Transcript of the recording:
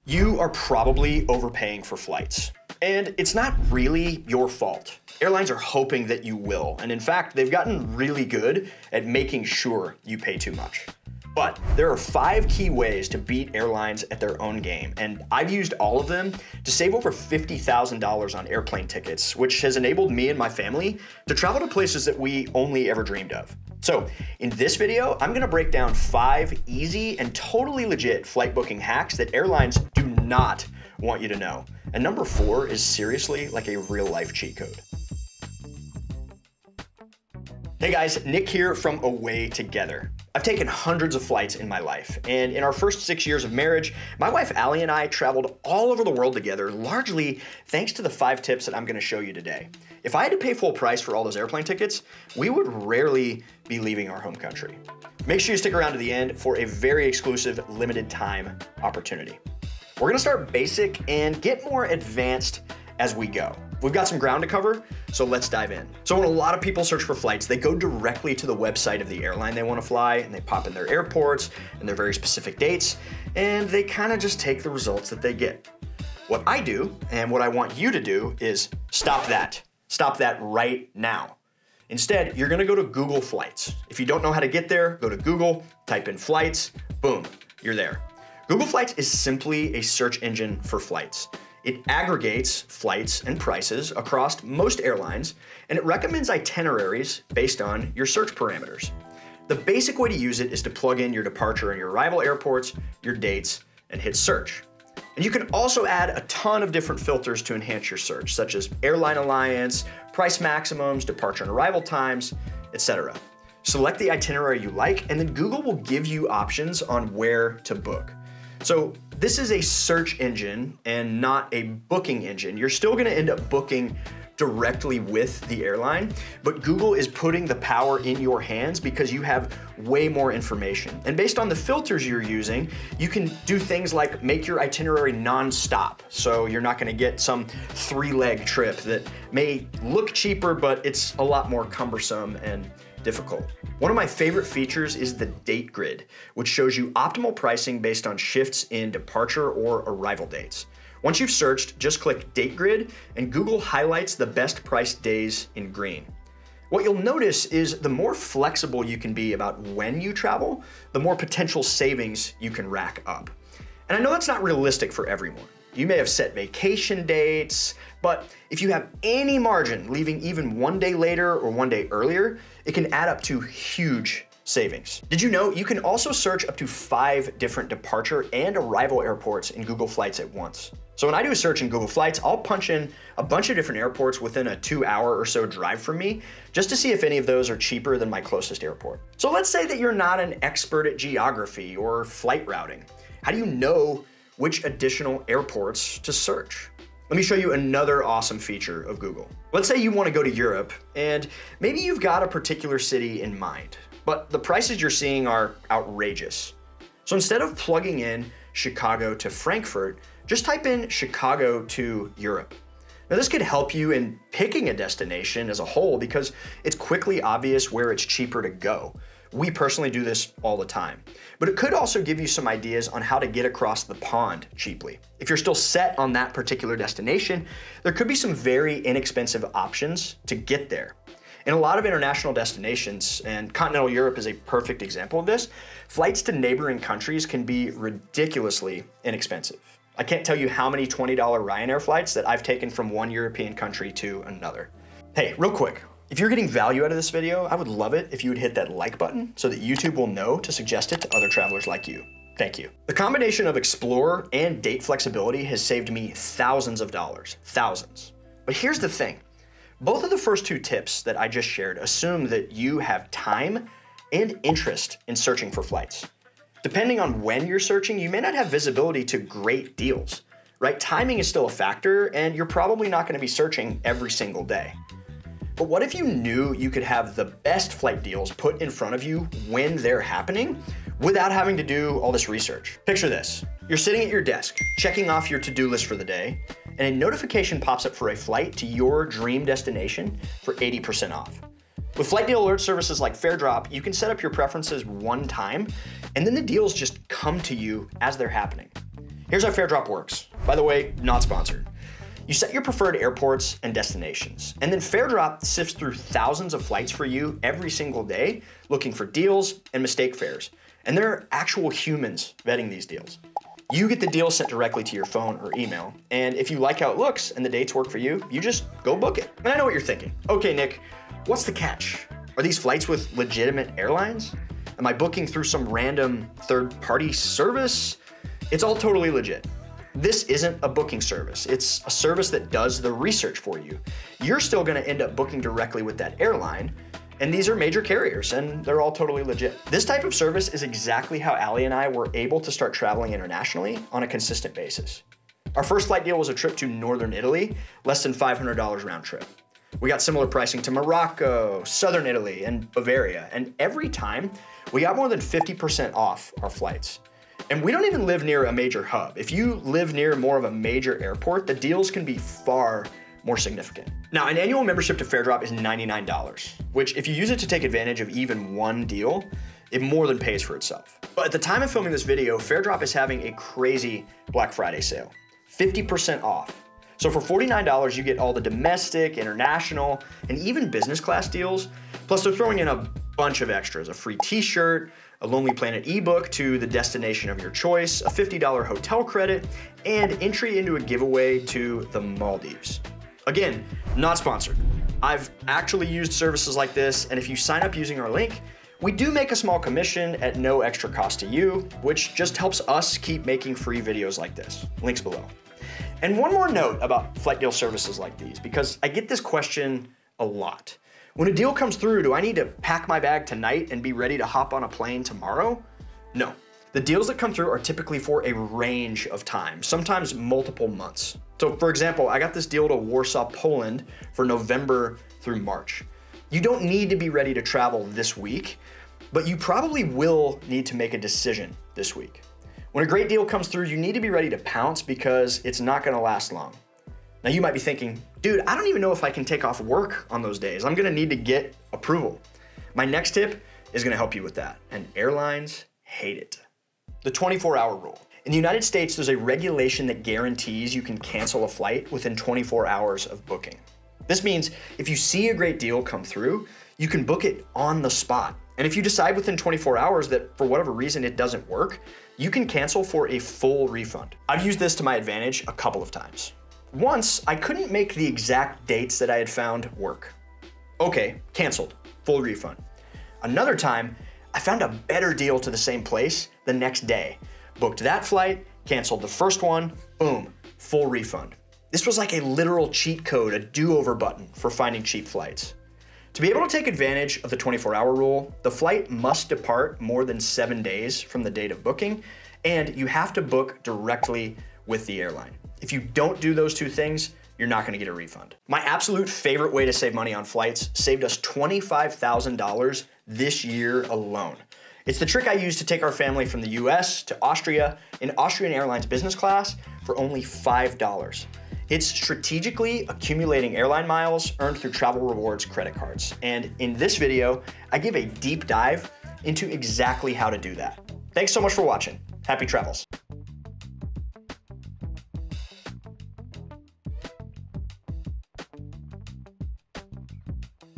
You are probably overpaying for flights, and it's not really your fault. Airlines are hoping that you will, and in fact, they've gotten really good at making sure you pay too much. But there are 5 key ways to beat airlines at their own game, and I've used all of them to save over $50,000 on airplane tickets, which has enabled me and my family to travel to places that we only ever dreamed of. So in this video, I'm gonna break down 5 easy and totally legit flight booking hacks that airlines do not want you to know. And number 4 is seriously like a real life cheat code. Hey guys, Nick here from Away Together. I've taken hundreds of flights in my life, and in our first 6 years of marriage, my wife Allie and I traveled all over the world together, largely thanks to the 5 tips that I'm gonna show you today. If I had to pay full price for all those airplane tickets, we would rarely be leaving our home country. Make sure you stick around to the end for a very exclusive limited time opportunity. We're gonna start basic and get more advanced as we go. We've got some ground to cover, so let's dive in. So when a lot of people search for flights, they go directly to the website of the airline they want to fly, and they pop in their airports and their very specific dates, and they kind of just take the results that they get. What I do, and what I want you to do, is stop that. Stop that right now. Instead, you're gonna go to Google Flights. If you don't know how to get there, go to Google, type in flights, boom, you're there. Google Flights is simply a search engine for flights. It aggregates flights and prices across most airlines, and it recommends itineraries based on your search parameters. The basic way to use it is to plug in your departure and your arrival airports, your dates, and hit search. And you can also add a ton of different filters to enhance your search, such as airline alliance, price maximums, departure and arrival times, etc. Select the itinerary you like, and then Google will give you options on where to book. So this is a search engine and not a booking engine. You're still gonna end up booking directly with the airline, but Google is putting the power in your hands because you have way more information. And based on the filters you're using, you can do things like make your itinerary non-stop. So you're not gonna get some 3-leg trip that may look cheaper, but it's a lot more cumbersome and difficult. One of my favorite features is the date grid, which shows you optimal pricing based on shifts in departure or arrival dates. Once you've searched, just click Date Grid, and Google highlights the best priced days in green. What you'll notice is the more flexible you can be about when you travel, the more potential savings you can rack up. And I know that's not realistic for everyone. You may have set vacation dates, but if you have any margin leaving even 1 day later or 1 day earlier, it can add up to huge savings. Did you know you can also search up to 5 different departure and arrival airports in Google Flights at once? So when I do a search in Google Flights, I'll punch in a bunch of different airports within a 2-hour or so drive from me, just to see if any of those are cheaper than my closest airport. So let's say that you're not an expert at geography or flight routing. How do you know which additional airports to search? Let me show you another awesome feature of Google. Let's say you want to go to Europe, and maybe you've got a particular city in mind, but the prices you're seeing are outrageous. So instead of plugging in Chicago to Frankfurt, just type in Chicago to Europe. Now this could help you in picking a destination as a whole because it's quickly obvious where it's cheaper to go. We personally do this all the time, but it could also give you some ideas on how to get across the pond cheaply. If you're still set on that particular destination, there could be some very inexpensive options to get there. In a lot of international destinations, and continental Europe is a perfect example of this, flights to neighboring countries can be ridiculously inexpensive. I can't tell you how many $20 Ryanair flights that I've taken from one European country to another. Hey, real quick, if you're getting value out of this video, I would love it if you would hit that like button so that YouTube will know to suggest it to other travelers like you. Thank you. The combination of Explorer and date flexibility has saved me thousands of dollars, thousands. But here's the thing. Both of the first 2 tips that I just shared assume that you have time and interest in searching for flights. Depending on when you're searching, you may not have visibility to great deals, right? Timing is still a factor, and you're probably not going to be searching every single day. But what if you knew you could have the best flight deals put in front of you when they're happening without having to do all this research? Picture this. You're sitting at your desk, checking off your to-do list for the day, and a notification pops up for a flight to your dream destination for 80% off. With flight deal alert services like Faredrop, you can set up your preferences one time, and then the deals just come to you as they're happening. Here's how Faredrop works. By the way, not sponsored. You set your preferred airports and destinations, and then Faredrop sifts through thousands of flights for you every single day, looking for deals and mistake fares. And there are actual humans vetting these deals. You get the deal sent directly to your phone or email, and if you like how it looks and the dates work for you, you just go book it. And I know what you're thinking. Okay, Nick, what's the catch? Are these flights with legitimate airlines? Am I booking through some random third-party service? It's all totally legit. This isn't a booking service. It's a service that does the research for you. You're still gonna end up booking directly with that airline, and these are major carriers, and they're all totally legit. This type of service is exactly how Allie and I were able to start traveling internationally on a consistent basis. Our first flight deal was a trip to Northern Italy, less than $500 round trip. We got similar pricing to Morocco, Southern Italy, and Bavaria, and every time we got more than 50% off our flights. And we don't even live near a major hub. If you live near more of a major airport, the deals can be far more significant. Now, an annual membership to Faredrop is $99, which if you use it to take advantage of even one deal, it more than pays for itself. But at the time of filming this video, Faredrop is having a crazy Black Friday sale, 50% off. So for $49, you get all the domestic, international, and even business class deals. Plus they're throwing in a bunch of extras, a free t-shirt, a Lonely Planet ebook to the destination of your choice, a $50 hotel credit, and entry into a giveaway to the Maldives. Again, not sponsored. I've actually used services like this, and if you sign up using our link, we do make a small commission at no extra cost to you, which just helps us keep making free videos like this. Links below. And one more note about flight deal services like these, because I get this question a lot. When a deal comes through, do I need to pack my bag tonight and be ready to hop on a plane tomorrow? No. The deals that come through are typically for a range of time, sometimes multiple months. So for example, I got this deal to Warsaw, Poland for November through March. You don't need to be ready to travel this week, but you probably will need to make a decision this week. When a great deal comes through, you need to be ready to pounce because it's not gonna last long. Now you might be thinking, dude, I don't even know if I can take off work on those days. I'm gonna need to get approval. My next tip is gonna help you with that, and airlines hate it. The 24-hour rule. In the United States, there's a regulation that guarantees you can cancel a flight within 24 hours of booking. This means if you see a great deal come through, you can book it on the spot. And if you decide within 24 hours that for whatever reason it doesn't work, you can cancel for a full refund. I've used this to my advantage a couple of times. Once, I couldn't make the exact dates that I had found work. Okay, canceled, full refund. Another time, I found a better deal to the same place the next day. Booked that flight, canceled the first one, boom, full refund. This was like a literal cheat code, a do-over button for finding cheap flights. To be able to take advantage of the 24-hour rule, the flight must depart more than 7 days from the date of booking, and you have to book directly with the airline. If you don't do those two things, you're not gonna get a refund. My absolute favorite way to save money on flights saved us $25,000 this year alone. It's the trick I used to take our family from the US to Austria in Austrian Airlines business class for only $5. It's strategically accumulating airline miles earned through travel rewards credit cards. And in this video, I give a deep dive into exactly how to do that. Thanks so much for watching. Happy travels.